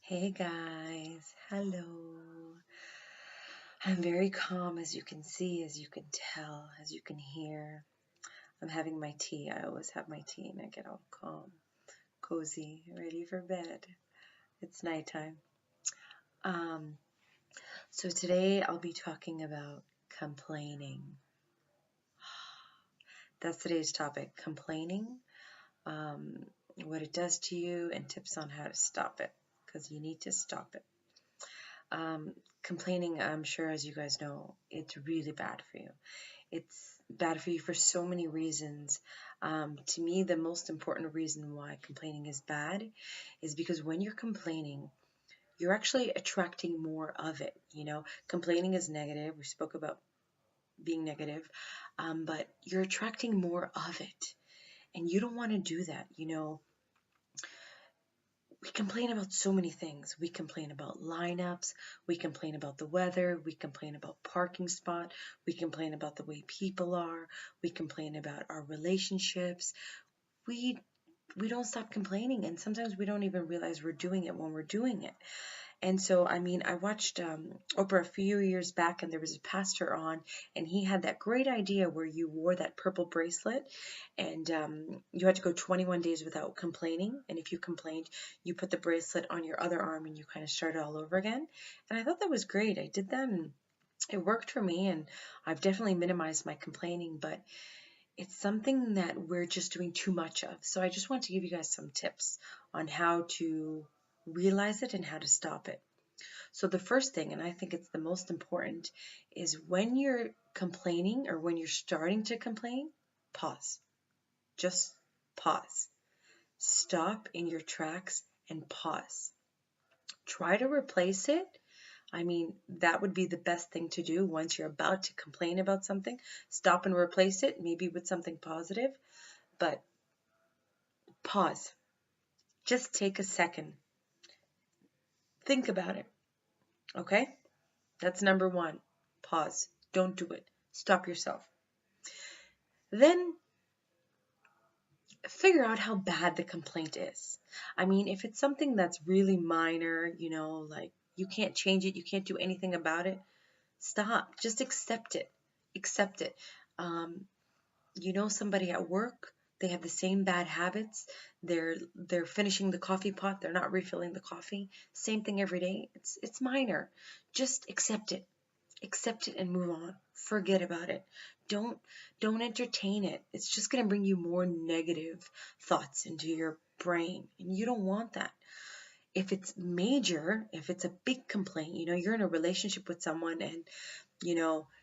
Hey guys, hello. I'm very calm as you can see, as you can tell, as you can hear. I'm having my tea. I always have my tea and I get all calm, cozy, ready for bed. It's nighttime. Um, so today I'll be talking about complaining. That's today's topic, complaining, um, what it does to you, and tips on how to stop it, because you need to stop it. Complaining, I'm sure, as you guys know, it's really bad for you. It's bad for you for so many reasons. To me, the most important reason why complaining is bad is because when you're complaining, you're actually attracting more of it. Complaining is negative. We spoke about being negative, but you're attracting more of it. And you don't want to do that. We complain about so many things. We complain about lineups. We complain about the weather. We complain about parking spot. We complain about the way people are. We complain about our relationships. We we don't stop complaining, and sometimes we don't even realize we're doing it when we're doing it. And so, I watched Oprah a few years back, and there was a pastor on, and he had that great idea where you wore that purple bracelet, and you had to go 21 days without complaining. And if you complained, you put the bracelet on your other arm, and you kind of started all over again. And I thought that was great. I did that, and it worked for me, and I've definitely minimized my complaining, but it's something that we're just doing too much of. So I just want to give you guys some tips on how to realize it and how to stop it. So the first thing, and I think it's the most important, is when you're complaining or when you're starting to complain, pause. Just pause. Stop in your tracks and pause. Try to replace it. That would be the best thing to do once you're about to complain about something. Stop and replace it, maybe with something positive, but pause. Just take a second. Think about it. Okay? That's number one. Pause. Don't do it. Stop yourself. Then figure out how bad the complaint is. If it's something that's really minor, like you can't change it, you can't do anything about it, stop. Just accept it. Accept it. Um, somebody at work, they have the same bad habits. They're finishing the coffee pot, they're not refilling the coffee. Same thing every day. It's minor. Just accept it. Accept it and move on. Forget about it. Don't don't entertain it. It's just going to bring you more negative thoughts into your brain, and you don't want that. If it's major, if it's a big complaint, you're in a relationship with someone and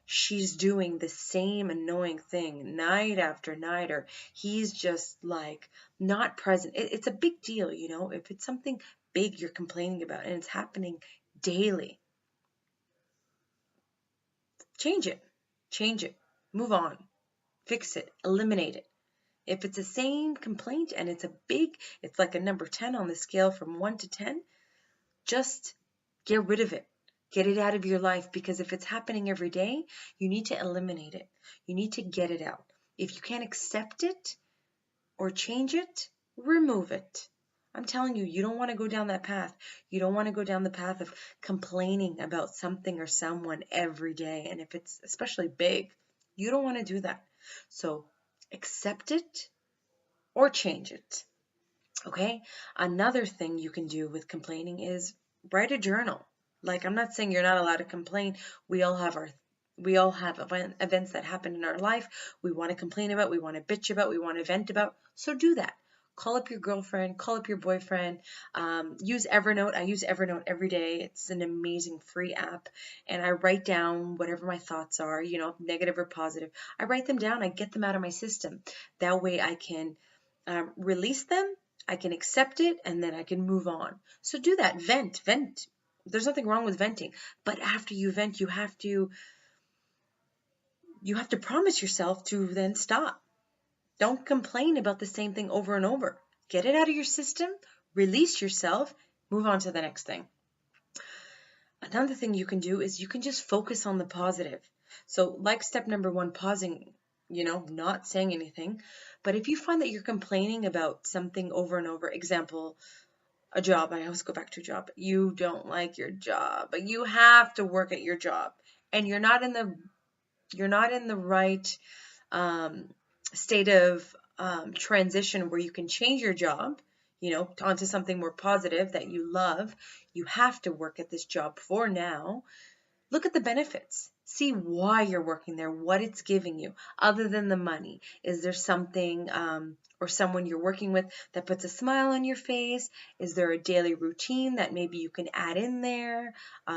she's doing the same annoying thing night after night, or he's just like not present. It's a big deal, if it's something big you're complaining about and it's happening daily. Change it. Change it. Move on. Fix it. Eliminate it. If it's the same complaint and it's like a number 10 on the scale from 1 to 10, just get rid of it. Get it out of your life, because if it's happening every day, you need to eliminate it. You need to get it out. If you can't accept it or change it, remove it. I'm telling you, you don't want to go down that path. You don't want to go down the path of complaining about something or someone every day. And if it's especially big, you don't want to do that. So accept it or change it. Okay? Another thing you can do with complaining is write a journal. Like, I'm not saying you're not allowed to complain. We all have events that happen in our life we want to complain about, we want to bitch about, we want to vent about. So do that. Call up your girlfriend, call up your boyfriend, use Evernote. I use Evernote every day. It's an amazing free app. And I write down whatever my thoughts are, negative or positive. I write them down. I get them out of my system. That way I can release them, I can accept it, and then I can move on. So do that. Vent. There's nothing wrong with venting. But after you vent, you have to promise yourself to then stop. Don't complain about the same thing over and over. Get it out of your system, release yourself, move on to the next thing. Another thing you can do is you can just focus on the positive. So like step number 1, pausing, not saying anything. But if you find that you're complaining about something over and over, example, a job. I always go back to a job. You don't like your job, but you have to work at your job, and you're not in the right state of transition where you can change your job, onto something more positive that you love. You have to work at this job for now. Look at the benefits. See why you're working there, what it's giving you, other than the money. Is there something or someone you're working with that puts a smile on your face? Is there a daily routine that maybe you can add in there?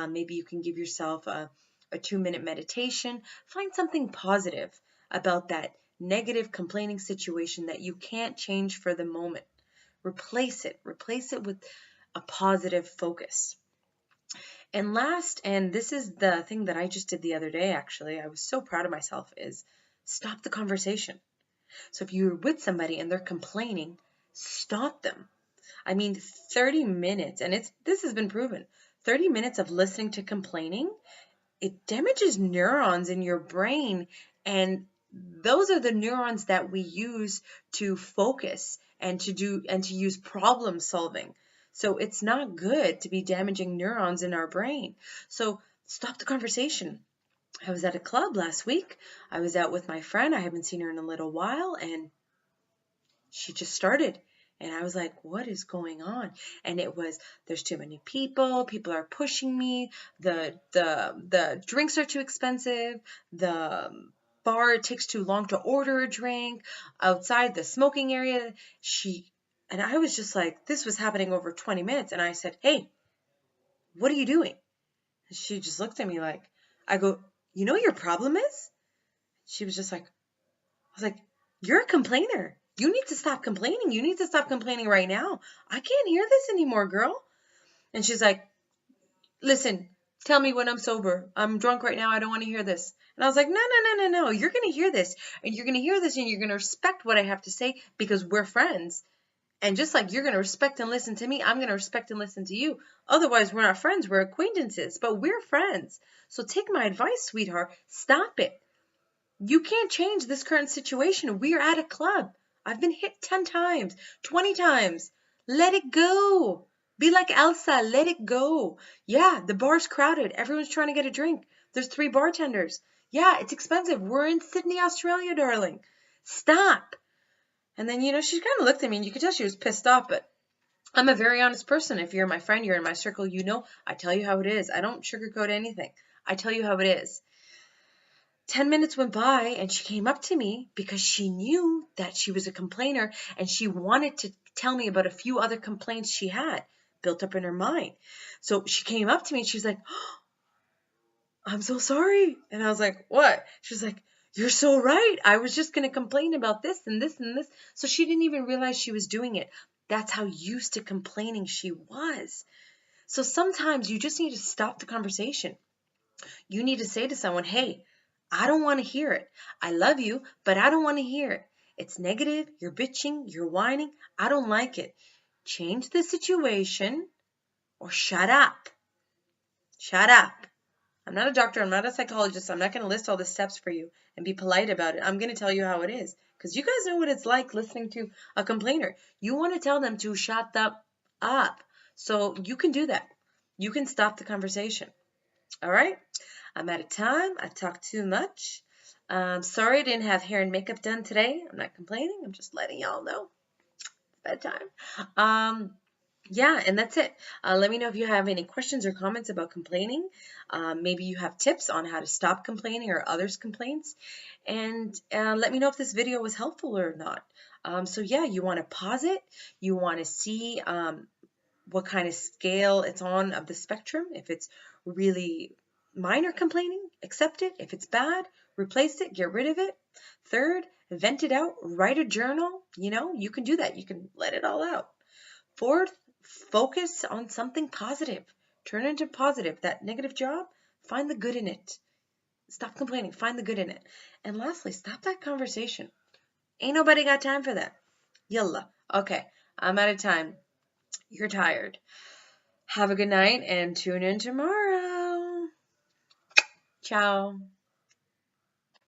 Maybe you can give yourself a 2-minute meditation. Find something positive about that negative complaining situation that you can't change for the moment. Replace it. Replace it with a positive focus. And last, and this is the thing that I just did the other day, actually, I was so proud of myself, is stop the conversation. So if you're with somebody and they're complaining, stop them. I mean, 30 minutes, and this has been proven, 30 minutes of listening to complaining, it damages neurons in your brain, and those are the neurons that we use to focus and to use problem solving. So it's not good to be damaging neurons in our brain. So stop the conversation. I was at a club last week. I was out with my friend. I haven't seen her in a little while, and she just started. And I was like, what is going on? And it was, there's too many people are pushing me, the drinks are too expensive, the bar, it takes too long to order a drink, outside the smoking area. And I was just like, this was happening over 20 minutes. And I said, hey, what are you doing? And she just looked at me like, I go, you know what your problem is? She was just like, I was like, you're a complainer. You need to stop complaining. You need to stop complaining right now. I can't hear this anymore, girl. And she's like, listen, tell me when I'm sober. I'm drunk right now. I don't want to hear this. And I was like, no. You're going to hear this. And you're going to hear this and you're going to respect what I have to say because we're friends. And just like you're going to respect and listen to me, I'm going to respect and listen to you. Otherwise, we're not friends. We're acquaintances. But we're friends. So take my advice, sweetheart. Stop it. You can't change this current situation. We're at a club. I've been hit 10 times, 20 times. Let it go. Be like Elsa. Let it go. Yeah, the bar's crowded. Everyone's trying to get a drink. There's 3 bartenders. Yeah, it's expensive. We're in Sydney, Australia, darling. Stop. And then, she kind of looked at me and you could tell she was pissed off, but I'm a very honest person. If you're my friend, you're in my circle, I tell you how it is. I don't sugarcoat anything. I tell you how it is. 10 minutes went by and she came up to me because she knew that she was a complainer and she wanted to tell me about a few other complaints she had built up in her mind. So she came up to me and she's like, oh, I'm so sorry. And I was like, what? She was like, you're so right. I was just going to complain about this and this and this. So she didn't even realize she was doing it. That's how used to complaining she was. So sometimes you just need to stop the conversation. You need to say to someone, hey, I don't want to hear it. I love you, but I don't want to hear it. It's negative. You're bitching. You're whining. I don't like it. Change the situation or shut up. Shut up. I'm not a doctor. I'm not a psychologist. I'm not going to list all the steps for you and be polite about it. I'm going to tell you how it is because you guys know what it's like listening to a complainer. You want to tell them to shut up. So you can do that. You can stop the conversation. All right? I'm out of time. I talked too much. Sorry I didn't have hair and makeup done today. I'm not complaining. I'm just letting y'all know. It's bedtime. Yeah, and that's it. Let me know if you have any questions or comments about complaining. Maybe you have tips on how to stop complaining or others' complaints. And let me know if this video was helpful or not. So yeah, you want to pause it. You want to see what kind of scale it's on of the spectrum. If it's really minor complaining, accept it. If it's bad, replace it, get rid of it. Third, vent it out, write a journal. You can do that. You can let it all out. Fourth, focus on something positive. Turn it into positive. That negative job, find the good in it. Stop complaining. Find the good in it. And lastly, stop that conversation. Ain't nobody got time for that. Yalla. Okay, I'm out of time. You're tired. Have a good night and tune in tomorrow. Ciao.